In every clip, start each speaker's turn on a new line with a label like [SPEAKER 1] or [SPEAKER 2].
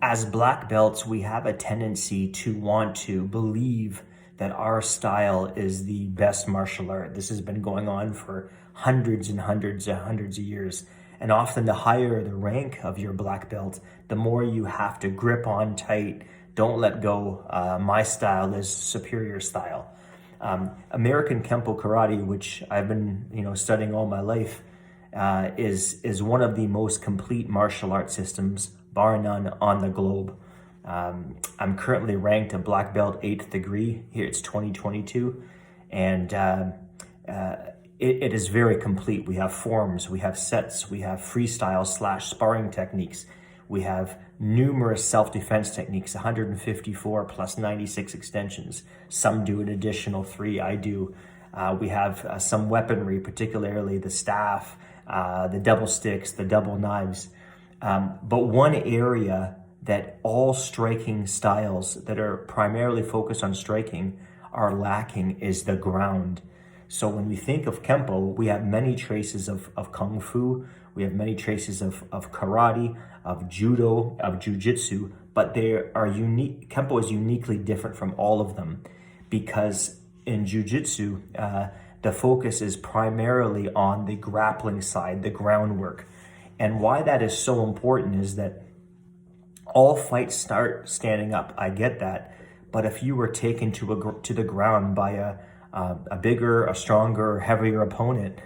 [SPEAKER 1] As black belts, we have a tendency to want to believe that our style is the best martial art. This has been going on for hundreds and hundreds and hundreds of years. And often the higher the rank of your black belt, the more you have to grip on tight, don't let go. My style is superior style. American Kenpo Karate, which I've been studying all my life, is one of the most complete martial art systems, bar none, on the globe. I'm currently ranked a black belt 8th degree. Here it's 2022, and it is very complete. We have forms, we have sets, we have freestyle / sparring techniques. We have numerous self-defense techniques, 154 plus 96 extensions. Some do an additional 3, I do. We have some weaponry, particularly the staff, the double sticks, the double knives. But one area that all striking styles that are primarily focused on striking are lacking is the ground. So when we think of Kenpo, we have many traces of Kung Fu, we have many traces of karate, of judo, of jiu-jitsu, but they are unique. Kenpo is uniquely different from all of them because in jiu-jitsu, the focus is primarily on the grappling side, the groundwork. And why that is so important is that all fights start standing up. I get that. But if you were taken to the ground by a bigger, a stronger, heavier opponent,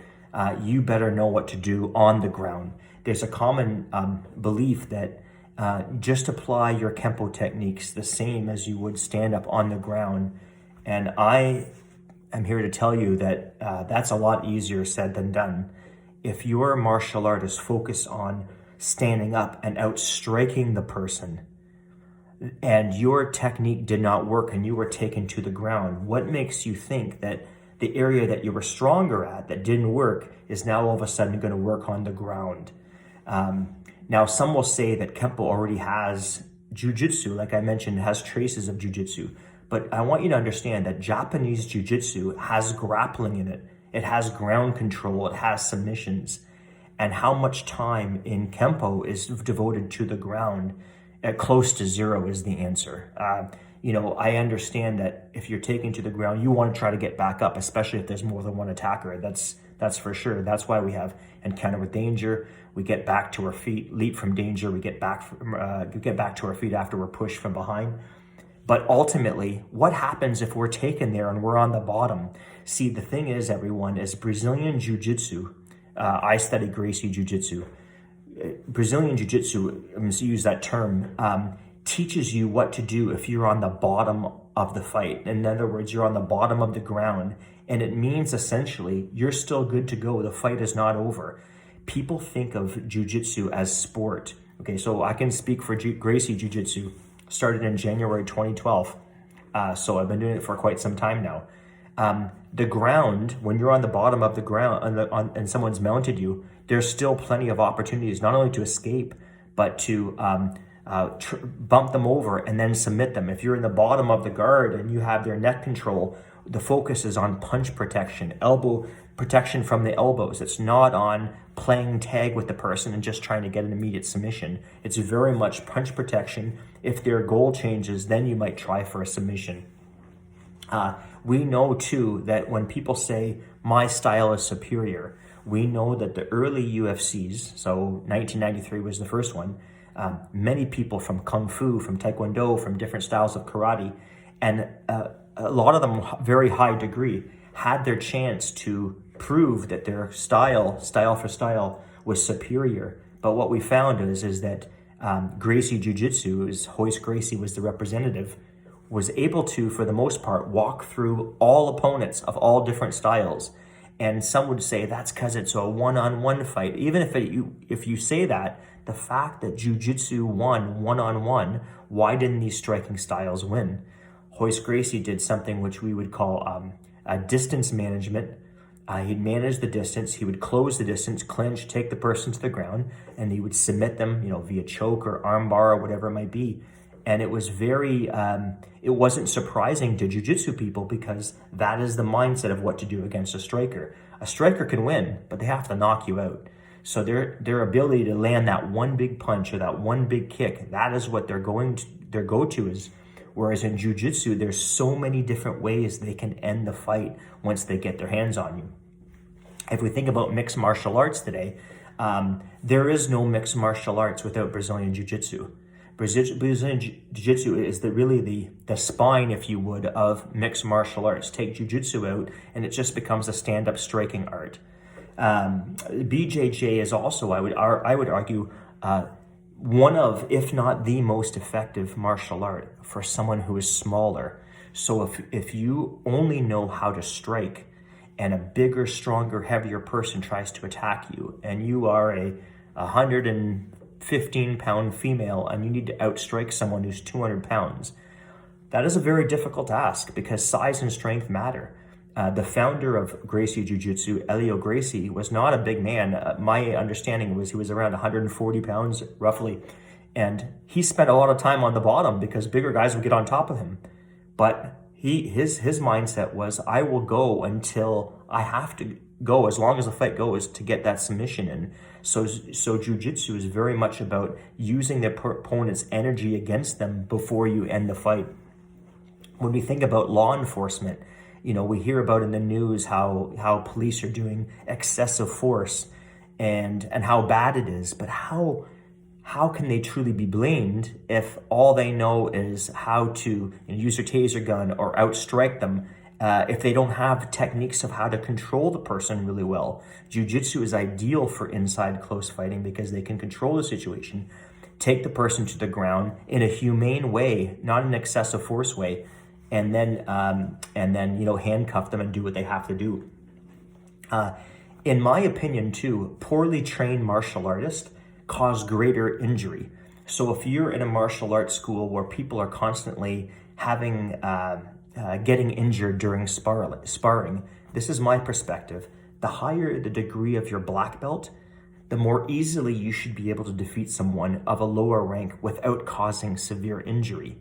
[SPEAKER 1] you better know what to do on the ground. There's a common belief that just apply your Kenpo techniques the same as you would stand up on the ground. And I am here to tell you that that's a lot easier said than done. If your martial art is focused on standing up and outstriking the person, and your technique did not work and you were taken to the ground, what makes you think that the area that you were stronger at that didn't work is now all of a sudden going to work on the ground? Now, some will say that Kenpo already has jiu-jitsu, like I mentioned, has traces of jiu-jitsu. But I want you to understand that Japanese jiu-jitsu has grappling in it. It has ground control. It has submissions. And how much time in Kenpo is devoted to the ground? Close to 0 is the answer. I understand that if you're taken to the ground, you want to try to get back up, especially if there's more than one attacker. That's for sure. That's why we have encounter with danger. We get back to our feet, leap from danger. We get back to our feet after we're pushed from behind. But ultimately, what happens if we're taken there and we're on the bottom? See, the thing is, everyone, is Brazilian Jiu-Jitsu. I study Gracie Jiu-Jitsu. Brazilian Jiu-Jitsu, I'm going to use that term, teaches you what to do if you're on the bottom of the fight. In other words, you're on the bottom of the ground, and it means essentially you're still good to go. The fight is not over. People think of Jiu-Jitsu as sport. Okay, so I can speak for Gracie Jiu-Jitsu. Started in January 2012, so I've been doing it for quite some time now. The ground, when you're on the bottom of the ground and someone's mounted you, there's still plenty of opportunities, not only to escape, but to bump them over and then submit them. If you're in the bottom of the guard and you have their neck control, the focus is on punch protection, elbow protection from the elbows. It's not on playing tag with the person and just trying to get an immediate submission. It's very much punch protection. If their goal changes, then you might try for a submission. We know too that when people say my style is superior, we know that the early UFCs, so 1993 was the first one, many people from Kung Fu, from Taekwondo, from different styles of karate, and a lot of them very high degree, had their chance to prove that their style for style, was superior. But what we found is that Gracie Jiu-Jitsu, Hoist Gracie was the representative, was able to, for the most part, walk through all opponents of all different styles. And some would say that's because it's a one-on-one fight. Even if you say that, the fact that Jiu-Jitsu won one-on-one, why didn't these striking styles win? Hoist Gracie did something which we would call distance management. He'd manage the distance. He would close the distance, clinch, take the person to the ground, and he would submit them, via choke or armbar or whatever it might be. And it was it wasn't surprising to jiu-jitsu people because that is the mindset of what to do against a striker. A striker can win, but they have to knock you out. So their ability to land that one big punch or that one big kick, that is what their go-to is. Whereas in jiu-jitsu, there's so many different ways they can end the fight once they get their hands on you. If we think about mixed martial arts today, there is no mixed martial arts without Brazilian Jiu-Jitsu. Brazilian Jiu-Jitsu is really the spine, if you would, of mixed martial arts. Take Jiu-Jitsu out and it just becomes a stand-up striking art. BJJ is also, I would argue, one of, if not the most effective martial art for someone who is smaller. So if you only know how to strike and a bigger, stronger, heavier person tries to attack you, and you are a 115-pound female and you need to outstrike someone who's 200 pounds, that is a very difficult task because size and strength matter. The founder of Gracie Jiu-Jitsu, Elio Gracie, was not a big man. My understanding was he was around 140 pounds, roughly. And he spent a lot of time on the bottom because bigger guys would get on top of him. But his mindset was, I will go until I have to go, as long as the fight goes, to get that submission in. So Jiu-Jitsu is very much about using the opponent's energy against them before you end the fight. When we think about law enforcement, we hear about in the news how police are doing excessive force and how bad it is, but how can they truly be blamed if all they know is how to use their taser gun or outstrike them, if they don't have techniques of how to control the person really well? Jiu-Jitsu is ideal for inside close fighting because they can control the situation, take the person to the ground in a humane way, not an excessive force way, and then handcuff them and do what they have to do. In my opinion, too, poorly trained martial artists cause greater injury. So if you're in a martial arts school where people are constantly getting injured during sparring, this is my perspective. The higher the degree of your black belt, the more easily you should be able to defeat someone of a lower rank without causing severe injury.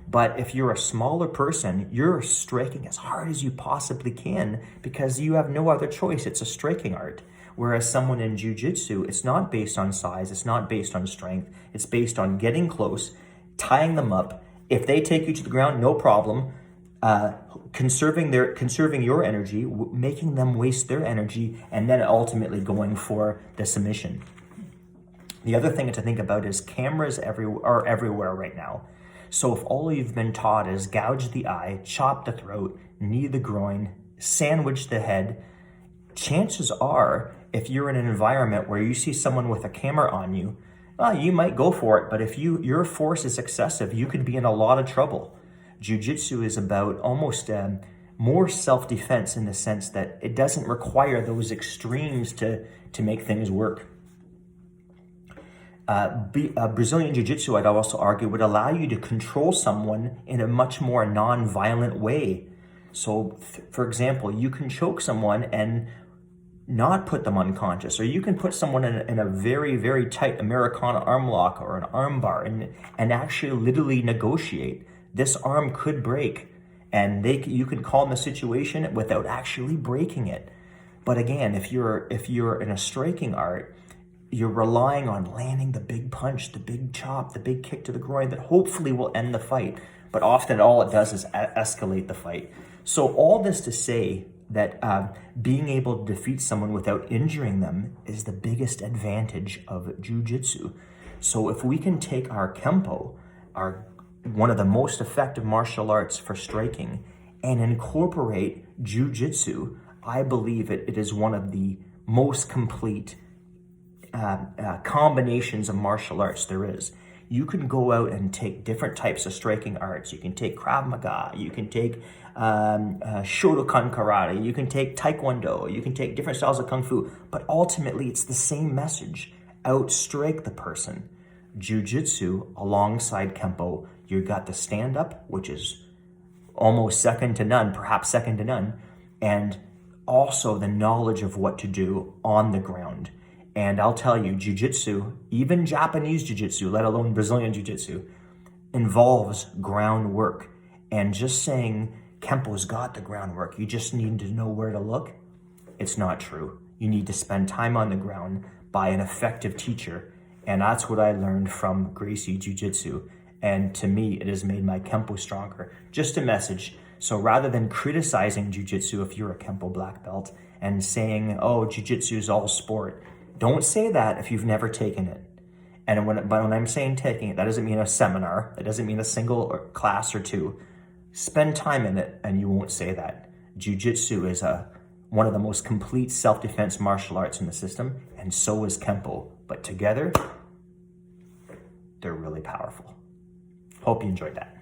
[SPEAKER 1] But if you're a smaller person, you're striking as hard as you possibly can because you have no other choice. It's a striking art. Whereas someone in jiu-jitsu, it's not based on size, it's not based on strength, it's based on getting close, tying them up. If they take you to the ground, no problem. Conserving your energy, making them waste their energy, and then ultimately going for the submission. The other thing to think about is cameras are everywhere right now. So if all you've been taught is gouge the eye, chop the throat, knee the groin, sandwich the head, chances are, if you're in an environment where you see someone with a camera on you, you might go for it, but if your force is excessive, you could be in a lot of trouble. Jiu-Jitsu is about almost more self-defense in the sense that it doesn't require those extremes to make things work. Brazilian Jiu-Jitsu, I'd also argue, would allow you to control someone in a much more non-violent way. So, for example, you can choke someone and not put them unconscious, or you can put someone in a very, very tight Americana arm lock or an arm bar and actually literally negotiate. This arm could break, and you can calm the situation without actually breaking it. But again, if you're in a striking art, you're relying on landing the big punch, the big chop, the big kick to the groin that hopefully will end the fight. But often all it does is escalate the fight. So all this to say that being able to defeat someone without injuring them is the biggest advantage of jiu-jitsu. So if we can take our Kenpo, one of the most effective martial arts for striking, and incorporate jiu-jitsu, I believe it is one of the most complete combinations of martial arts there is. You can go out and take different types of striking arts. You can take Krav Maga, you can take Shotokan Karate, you can take Taekwondo, you can take different styles of Kung Fu, but ultimately it's the same message: outstrike the person. Jiu-Jitsu alongside Kenpo, you got the stand-up, which is almost second to none, perhaps second to none, and also the knowledge of what to do on the ground. And I'll tell you, jiu-jitsu, even Japanese jiu-jitsu, let alone Brazilian jiu-jitsu, involves groundwork. And just saying Kenpo's got the groundwork, you just need to know where to look, it's not true. You need to spend time on the ground, by an effective teacher. And that's what I learned from Gracie Jiu-Jitsu. And to me, it has made my Kenpo stronger. Just a message. So rather than criticizing Jiu-Jitsu if you're a Kenpo black belt and saying, oh, Jiu-Jitsu is all sport, don't say that if you've never taken it. And when I'm saying taking it, that doesn't mean a seminar. That doesn't mean a single class or two. Spend time in it and you won't say that. Jiu-Jitsu is one of the most complete self-defense martial arts in the system, and so is Kenpo. But together, they're really powerful. Hope you enjoyed that.